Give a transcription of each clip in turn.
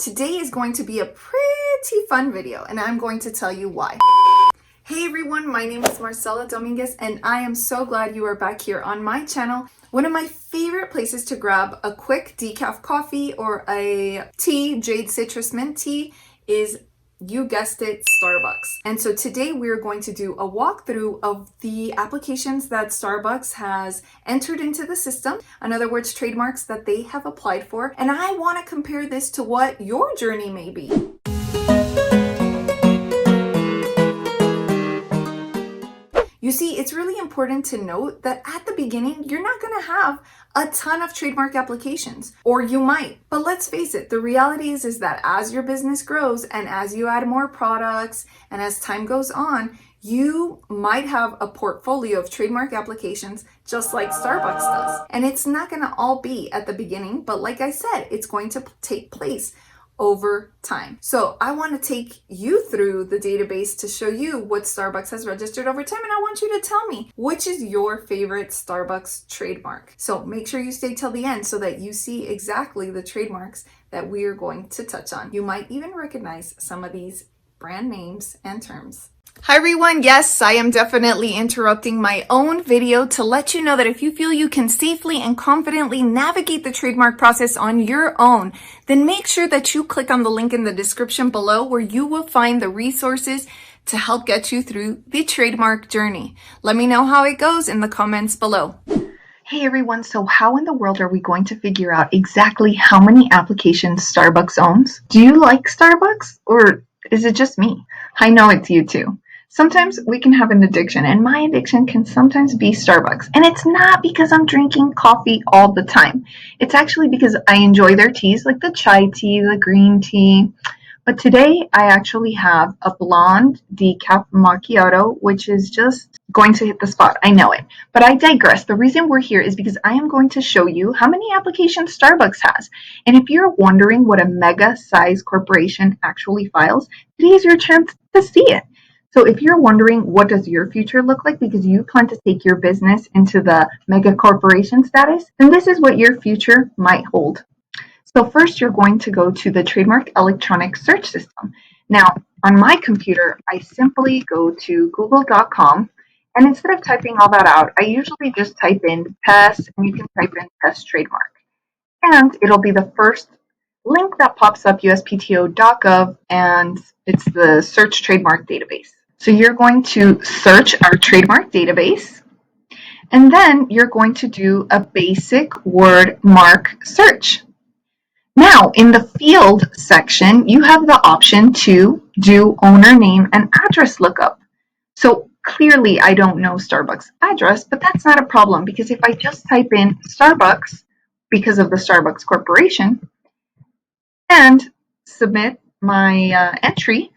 Today is going to be a pretty fun video, and I'm going to tell you why. Hey everyone, my name is Marcella Dominguez, and I am so glad you are back here on my channel. One of my favorite places to grab a quick decaf coffee or a tea, jade citrus mint tea, is, you guessed it, Starbucks. And so today we're going to do a walkthrough of the applications that Starbucks has entered into the system. In other words, trademarks that they have applied for. And I want to compare this to what your journey may be. You see, it's really important to note that at the beginning, you're not going to have a ton of trademark applications, or you might. But let's face it, the reality is that as your business grows and as you add more products and as time goes on, you might have a portfolio of trademark applications just like Starbucks does. And it's not going to all be at the beginning, but like I said, it's going to take place over time. So I want to take you through the database to show you what Starbucks has registered over time, and I want you to tell me which is your favorite Starbucks trademark. So make sure you stay till the end so that you see exactly the trademarks that we are going to touch on. You might even recognize some of these brand names and terms. Hi everyone, yes, I am definitely interrupting my own video to let you know that if you feel you can safely and confidently navigate the trademark process on your own, then make sure that you click on the link in the description below where you will find the resources to help get you through the trademark journey. Let me know how it goes in the comments below. Hey everyone, so how in the world are we going to figure out exactly how many applications Starbucks owns? Do you like Starbucks, or is it just me? I know it's you too. Sometimes we can have an addiction, and my addiction can sometimes be Starbucks. And it's not because I'm drinking coffee all the time. It's actually because I enjoy their teas, like the chai tea, the green tea. But today I actually have a blonde decaf macchiato, which is just going to hit the spot. I know it. But I digress. The reason we're here is because I am going to show you how many applications Starbucks has. And if you're wondering what a mega size corporation actually files, today is your chance to see it. So if you're wondering what does your future look like because you plan to take your business into the mega corporation status, then this is what your future might hold. So first you're going to go to the Trademark Electronic Search System. Now on my computer, I simply go to google.com, and instead of typing all that out, I usually just type in PES, and you can type in PES trademark. And it'll be the first link that pops up, USPTO.gov, and it's the search trademark database. So you're going to search our trademark database, and then you're going to do a basic word mark search. Now, in the field section, you have the option to do owner name and address lookup. So clearly, I don't know Starbucks address, but that's not a problem because if I just type in Starbucks because of the Starbucks Corporation and submit my entry,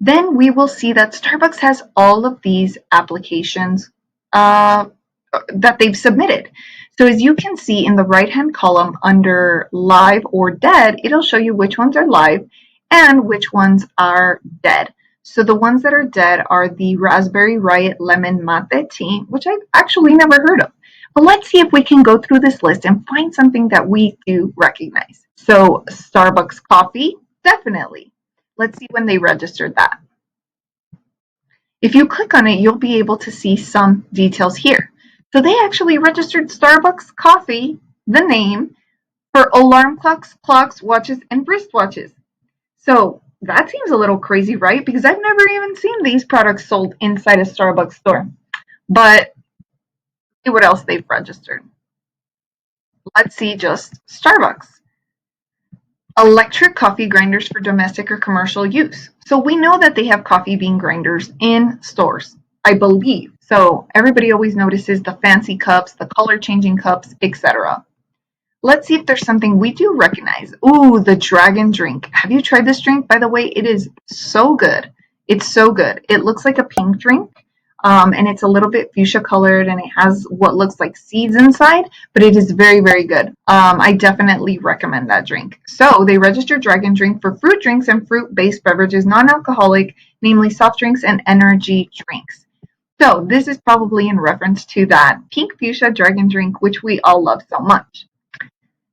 then we will see that Starbucks has all of these applications that they've submitted. So as you can see in the right-hand column under live or dead, it'll show you which ones are live and which ones are dead. So the ones that are dead are the Raspberry Riot Lemon Mate Tea, which I've actually never heard of. But let's see if we can go through this list and find something that we do recognize. So Starbucks coffee, definitely. Let's see when they registered that. If you click on it, you'll be able to see some details here. So they actually registered Starbucks coffee, the name, for alarm clocks, watches, and wristwatches. So that seems a little crazy, right? Because I've never even seen these products sold inside a Starbucks store. But see what else they've registered. Let's see just Starbucks. Electric coffee grinders for domestic or commercial use. So we know that they have coffee bean grinders in stores, I believe. So everybody always notices the fancy cups, the color changing cups, etc. Let's see if there's something we do recognize. Ooh, the dragon drink. Have you tried this drink? By the way, it is so good. It's so good. It looks like a pink drink. And it's a little bit fuchsia colored, and it has what looks like seeds inside, but it is very, very good. I definitely recommend that drink. So they registered Dragon Drink for fruit drinks and fruit-based beverages, non-alcoholic, namely soft drinks and energy drinks. So this is probably in reference to that pink fuchsia Dragon Drink, which we all love so much.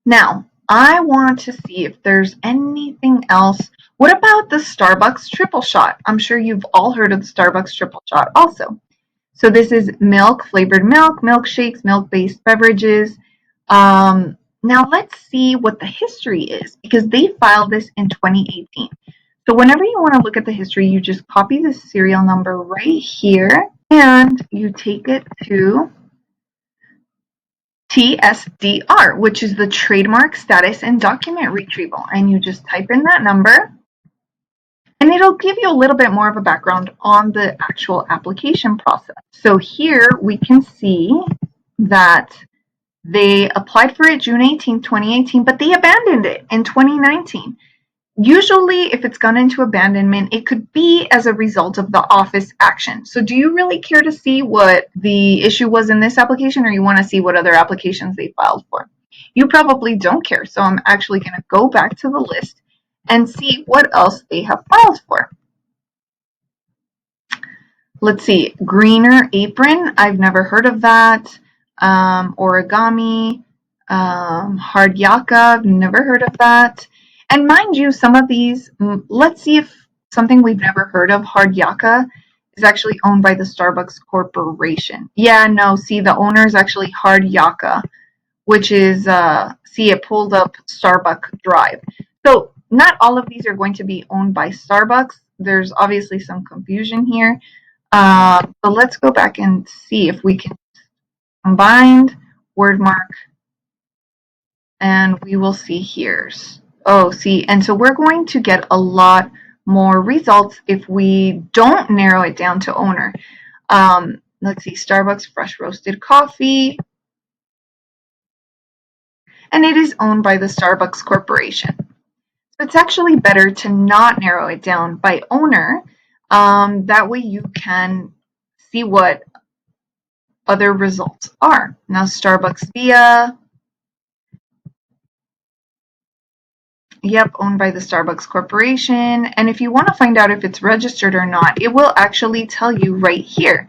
Now, I want to see if there's anything else. What about the Starbucks triple shot? I'm sure you've all heard of the Starbucks triple shot also. So this is milk, flavored milk, milkshakes, milk-based beverages. Now let's see what the history is because they filed this in 2018. So whenever you want to look at the history, you just copy the serial number right here and you take it to TSDR, which is the Trademark Status and Document Retrieval. And you just type in that number and it'll give you a little bit more of a background on the actual application process. So here we can see that they applied for it June 18, 2018, but they abandoned it in 2019. Usually, if it's gone into abandonment, it could be as a result of the office action. So do you really care to see what the issue was in this application, or you want to see what other applications they filed for? You probably don't care, so I'm actually going to go back to the list and see what else they have filed for. Let's see, greener apron, I've never heard of that. Origami, hard yaka, I've never heard of that. And mind you, some of these, let's see if something we've never heard of, hard yaka, is actually owned by the Starbucks Corporation. Yeah, no, see, the owner is actually hard yaka, which is, see, it pulled up Starbucks Drive. So not all of these are going to be owned by Starbucks. There's obviously some confusion here. So let's go back and see if we can combine wordmark, and we will see here. Oh, see, and so we're going to get a lot more results if we don't narrow it down to owner. Let's see, Starbucks fresh roasted coffee, and it is owned by the Starbucks Corporation. So it's actually better to not narrow it down by owner. That way you can see what other results are. Now, Starbucks Via, yep, owned by the Starbucks Corporation. And if you want to find out if it's registered or not, it will actually tell you right here.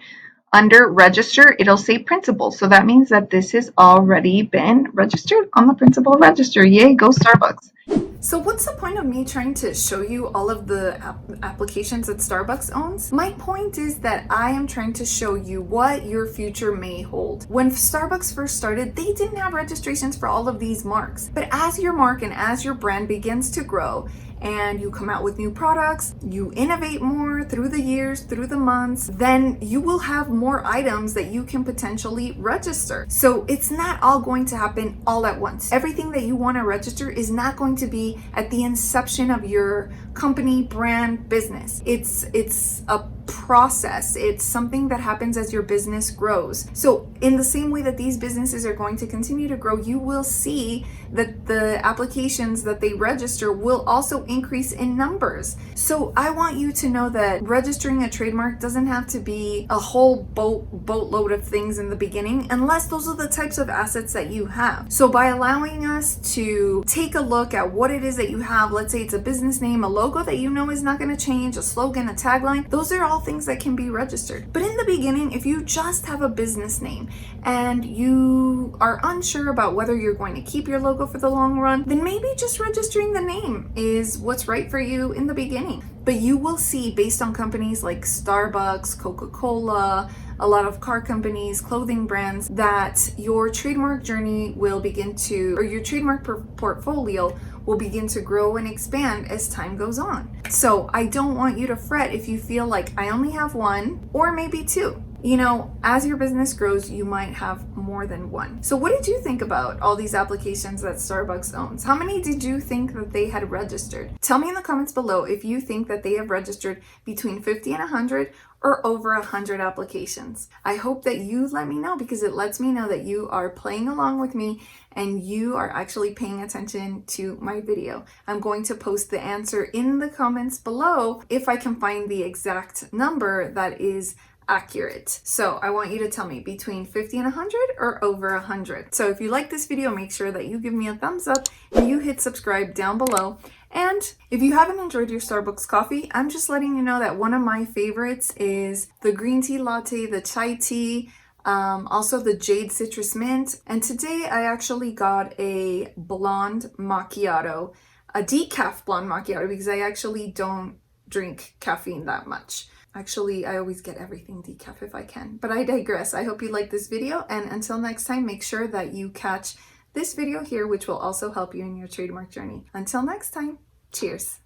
Under register, it'll say principal. So that means that this has already been registered on the principal register. Yay, go Starbucks. So what's the point of me trying to show you all of the applications that Starbucks owns? My point is that I am trying to show you what your future may hold. When Starbucks first started, they didn't have registrations for all of these marks. But as your mark and as your brand begins to grow, and you come out with new products, you innovate more through the years, through the months, then you will have more items that you can potentially register. So it's not all going to happen all at once. Everything that you want to register is not going to be at the inception of your company, brand, business. It's a process. It's something that happens as your business grows. So in the same way that these businesses are going to continue to grow, you will see that the applications that they register will also increase in numbers. So I want you to know that registering a trademark doesn't have to be a whole boatload of things in the beginning, unless those are the types of assets that you have. So by allowing us to take a look at what it is that you have, let's say it's a business name, a logo that you know is not going to change, a slogan, a tagline, those are all things that can be registered. But in the beginning, if you just have a business name and you are unsure about whether you're going to keep your logo for the long run, then maybe just registering the name is what's right for you in the beginning. But you will see, based on companies like Starbucks, Coca-Cola, a lot of car companies, clothing brands, that your trademark journey will begin to, or your trademark portfolio will begin to grow and expand as time goes on. So I don't want you to fret if you feel like I only have one or maybe two. You know, as your business grows, you might have more than one. So what did you think about all these applications that Starbucks owns? How many did you think that they had registered? Tell me in the comments below if you think that they have registered between 50 and 100 or over 100 applications. I hope that you let me know, because it lets me know that you are playing along with me and you are actually paying attention to my video. I'm going to post the answer in the comments below if I can find the exact number that is accurate. So I want you to tell me between 50 and 100 or over 100. So if you like this video, make sure that you give me a thumbs up and you hit subscribe down below. And if you haven't enjoyed your Starbucks coffee, I'm just letting you know that one of my favorites is the green tea latte, the chai tea, Also the Jade Citrus Mint. And today I actually got a blonde macchiato, a decaf blonde macchiato, because I actually don't drink caffeine that much. Actually, I always get everything decaf if I can, but I digress. I hope you like this video, and until next time, make sure that you catch this video here, which will also help you in your trademark journey. Until next time, cheers.